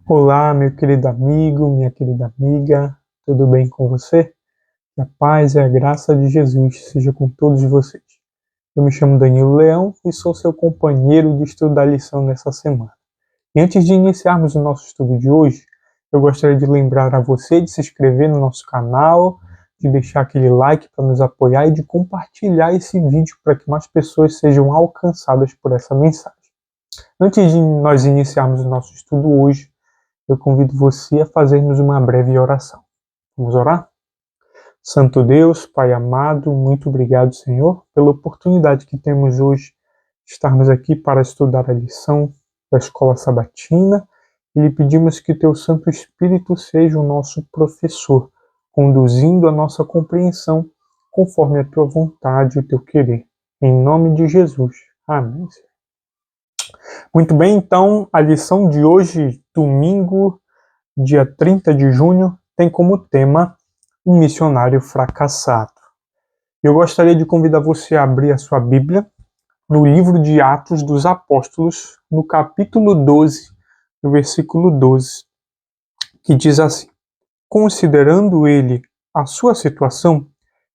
Olá, meu querido amigo, minha querida amiga, tudo bem com você? Que a paz e a graça de Jesus seja com todos vocês. Eu me chamo Danilo Leão e sou seu companheiro de estudo da lição nessa semana. E antes de iniciarmos o nosso estudo de hoje, eu gostaria de lembrar a você de se inscrever no nosso canal, de deixar aquele like para nos apoiar e de compartilhar esse vídeo para que mais pessoas sejam alcançadas por essa mensagem. Antes de nós iniciarmos o nosso estudo hoje, eu convido você a fazermos uma breve oração. Vamos orar? Santo Deus, Pai amado, muito obrigado, Senhor, pela oportunidade que temos hoje de estarmos aqui para estudar a lição da Escola Sabatina e lhe pedimos que Teu Santo Espírito seja o nosso professor, conduzindo a nossa compreensão conforme a Tua vontade e o Teu querer. Em nome de Jesus. Amém. Muito bem, então, a lição de hoje, domingo, dia 30 de junho, tem como tema um missionário fracassado. Eu gostaria de convidar você a abrir a sua Bíblia no livro de Atos dos Apóstolos, no capítulo 12, no versículo 12, que diz assim: Considerando ele a sua situação,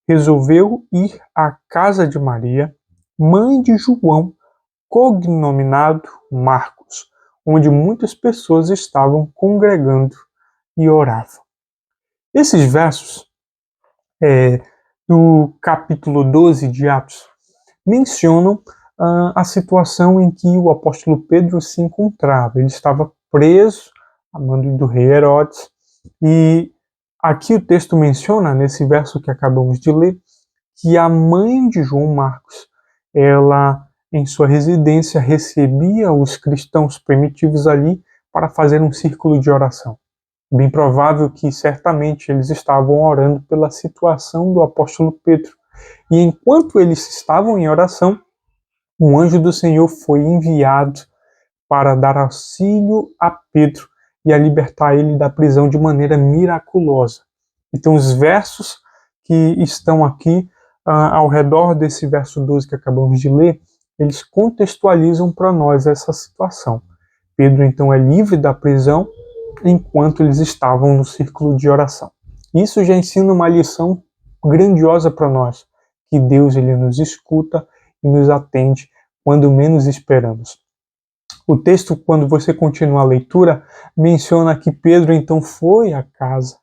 resolveu ir à casa de Maria, mãe de João, cognominado Marcos, onde muitas pessoas estavam congregando e oravam. Esses versos do capítulo 12 de Atos mencionam a situação em que o apóstolo Pedro se encontrava. Ele estava preso a mando do rei Herodes, e aqui o texto menciona, nesse verso que acabamos de ler, que a mãe de João Marcos, ela, em sua residência, recebia os cristãos primitivos ali para fazer um círculo de oração. Bem provável que certamente eles estavam orando pela situação do apóstolo Pedro. E enquanto eles estavam em oração, um anjo do Senhor foi enviado para dar auxílio a Pedro e a libertar ele da prisão de maneira miraculosa. Então os versos que estão aqui ao redor desse verso 12 que acabamos de ler, eles contextualizam para nós essa situação. Pedro então é livre da prisão enquanto eles estavam no círculo de oração. Isso já ensina uma lição grandiosa para nós, que Deus ele nos escuta e nos atende quando menos esperamos. O texto, quando você continua a leitura, menciona que Pedro então foi à casa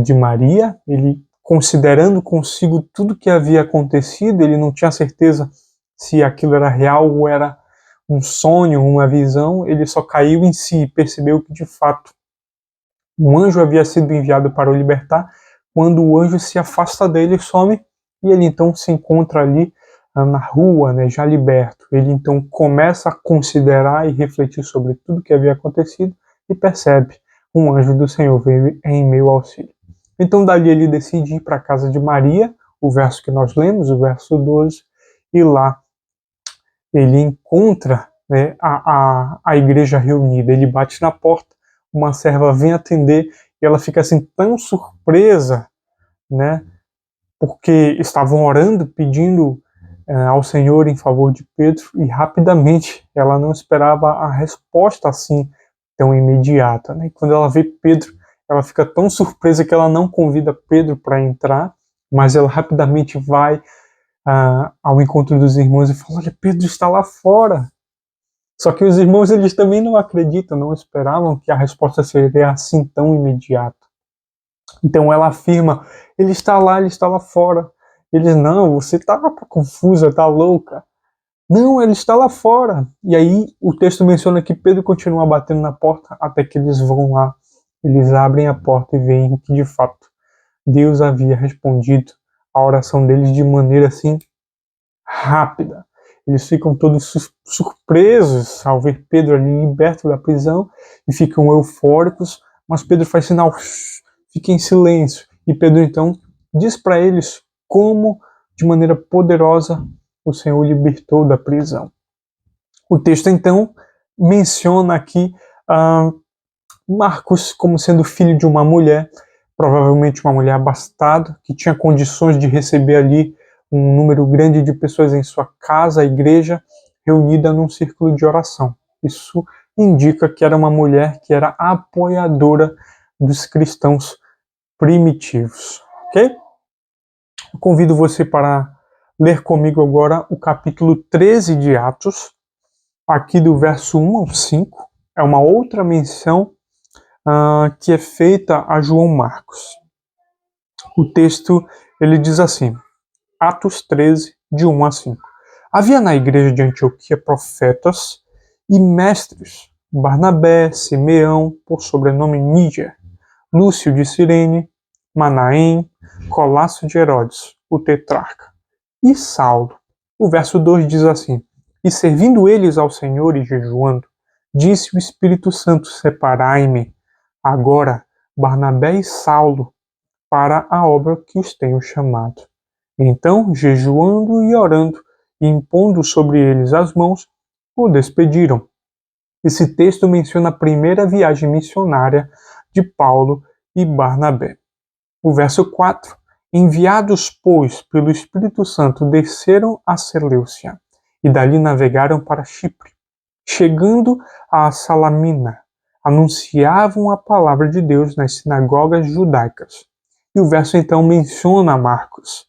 de Maria, ele considerando consigo tudo que havia acontecido, ele não tinha certeza se aquilo era real ou era um sonho, uma visão, ele só caiu em si e percebeu que de fato um anjo havia sido enviado para o libertar. Quando o anjo se afasta dele, some, e ele então se encontra ali na rua, né, já liberto. Ele então começa a considerar e refletir sobre tudo que havia acontecido e percebe: um anjo do Senhor veio em meu auxílio. Então dali ele decide ir para a casa de Maria, o verso que nós lemos, o verso 12, e lá ele encontra, né, a igreja reunida. Ele bate na porta, uma serva vem atender e ela fica assim tão surpresa, né, porque estavam orando, pedindo ao Senhor em favor de Pedro, e rapidamente ela não esperava a resposta assim tão imediata, né? E quando ela vê Pedro, ela fica tão surpresa que ela não convida Pedro para entrar, mas ela rapidamente vai ao encontro dos irmãos e fala: olha, Pedro está lá fora. Só que os irmãos, eles também não acreditam, não esperavam que a resposta seria assim tão imediata. Então ela afirma: ele está lá fora. Eles: não, você está confusa, está louca. Não, ele está lá fora. E aí o texto menciona que Pedro continua batendo na porta até que eles vão lá. Eles abrem a porta e veem que de fato Deus havia respondido a oração deles de maneira assim rápida. Eles ficam todos surpresos ao ver Pedro ali liberto da prisão e ficam eufóricos, mas Pedro faz sinal: fique em silêncio. E Pedro então diz para eles como, de maneira poderosa, o Senhor libertou da prisão. O texto então menciona aqui Marcos como sendo filho de uma mulher, provavelmente uma mulher abastada, que tinha condições de receber ali um número grande de pessoas em sua casa, a igreja, reunida num círculo de oração. Isso indica que era uma mulher que era apoiadora dos cristãos primitivos, ok? Eu convido você para ler comigo agora o capítulo 13 de Atos, aqui do verso 1 ao 5. É uma outra menção que é feita a João Marcos. O texto, ele diz assim, Atos 13, de 1 a 5. Havia na igreja de Antioquia profetas e mestres, Barnabé, Simeão, por sobrenome Níger, Lúcio de Cirene, Manaém, Colasso de Herodes, o tetrarca, e Saulo. O verso 2 diz assim, e servindo eles ao Senhor e jejuando, disse o Espírito Santo, separai-me agora Barnabé e Saulo para a obra que os tenho chamado. Então, jejuando e orando, e impondo sobre eles as mãos, o despediram. Esse texto menciona a primeira viagem missionária de Paulo e Barnabé. O verso 4. Enviados, pois, pelo Espírito Santo, desceram a Seleucia, e dali navegaram para Chipre. Chegando a Salamina, anunciavam a palavra de Deus nas sinagogas judaicas. E o verso então menciona Marcos.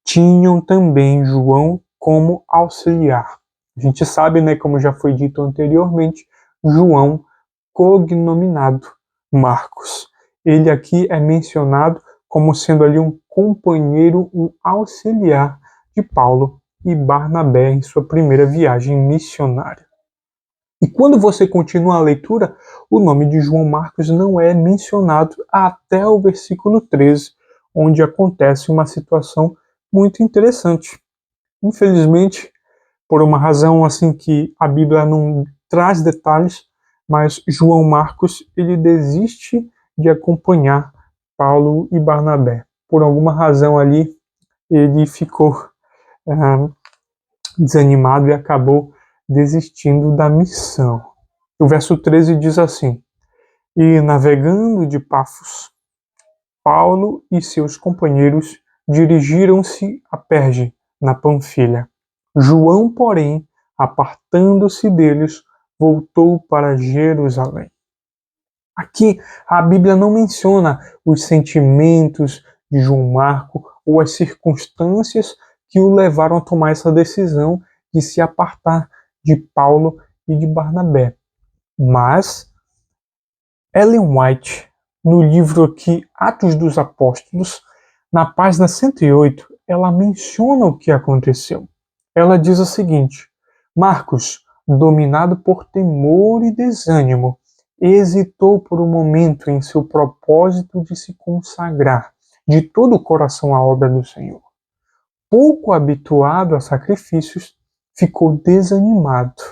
Tinham também João como auxiliar. A gente sabe, né, como já foi dito anteriormente, João cognominado Marcos. Ele aqui é mencionado como sendo ali um companheiro, um auxiliar de Paulo e Barnabé em sua primeira viagem missionária. E quando você continua a leitura, o nome de João Marcos não é mencionado até o versículo 13, onde acontece uma situação muito interessante. Infelizmente, por uma razão assim que a Bíblia não traz detalhes, mas João Marcos ele desiste de acompanhar Paulo e Barnabé. Por alguma razão ali, ele ficou desanimado e acabou desistindo da missão. O verso 13 diz assim, e navegando de Pafos, Paulo e seus companheiros dirigiram-se a Perge, na Panfilha. João, porém, apartando-se deles, voltou para Jerusalém. Aqui a Bíblia não menciona os sentimentos de João Marcos ou as circunstâncias que o levaram a tomar essa decisão de se apartar de Paulo e de Barnabé. Mas Ellen White, no livro aqui Atos dos Apóstolos, na página 108, ela menciona o que aconteceu. Ela diz o seguinte, Marcos, dominado por temor e desânimo, hesitou por um momento em seu propósito de se consagrar de todo o coração à obra do Senhor. Pouco habituado a sacrifícios, ficou desanimado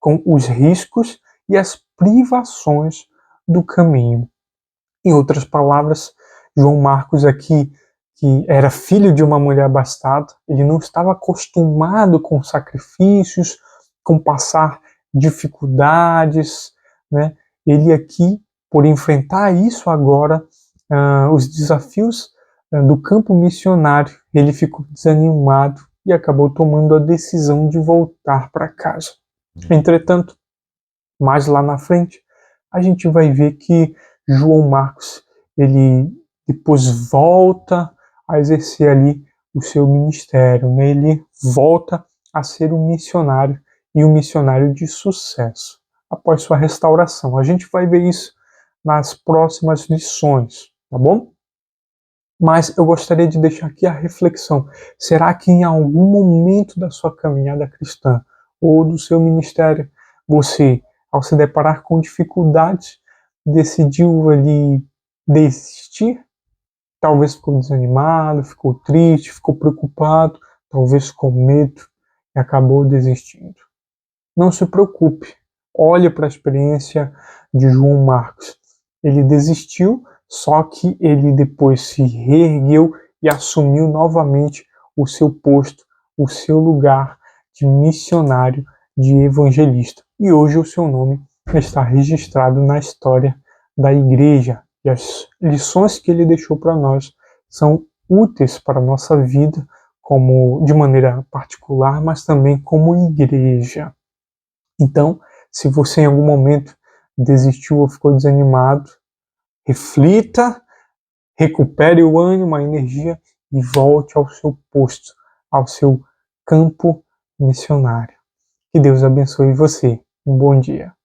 com os riscos e as privações do caminho. Em outras palavras, João Marcos aqui, que era filho de uma mulher abastada, ele não estava acostumado com sacrifícios, com passar dificuldades, né? Ele aqui, por enfrentar isso agora, os desafios do campo missionário, ele ficou desanimado e acabou tomando a decisão de voltar para casa. Entretanto, mais lá na frente, a gente vai ver que João Marcos, ele depois volta a exercer ali o seu ministério, né? Ele volta a ser um missionário e um missionário de sucesso após sua restauração. A gente vai ver isso nas próximas lições, tá bom? Mas eu gostaria de deixar aqui a reflexão. Será que em algum momento da sua caminhada cristã ou do seu ministério, você, ao se deparar com dificuldades, decidiu ali desistir? Talvez ficou desanimado, ficou triste, ficou preocupado, talvez com medo e acabou desistindo. Não se preocupe. Olhe para a experiência de João Marcos. Ele desistiu, só que ele depois se reergueu e assumiu novamente o seu posto, o seu lugar de missionário, de evangelista. E hoje o seu nome está registrado na história da igreja. E as lições que ele deixou para nós são úteis para a nossa vida, como de maneira particular, mas também como igreja. Então, Se você em algum momento desistiu ou ficou desanimado, reflita, recupere o ânimo, a energia e volte ao seu posto, ao seu campo missionário. Que Deus abençoe você. Um bom dia.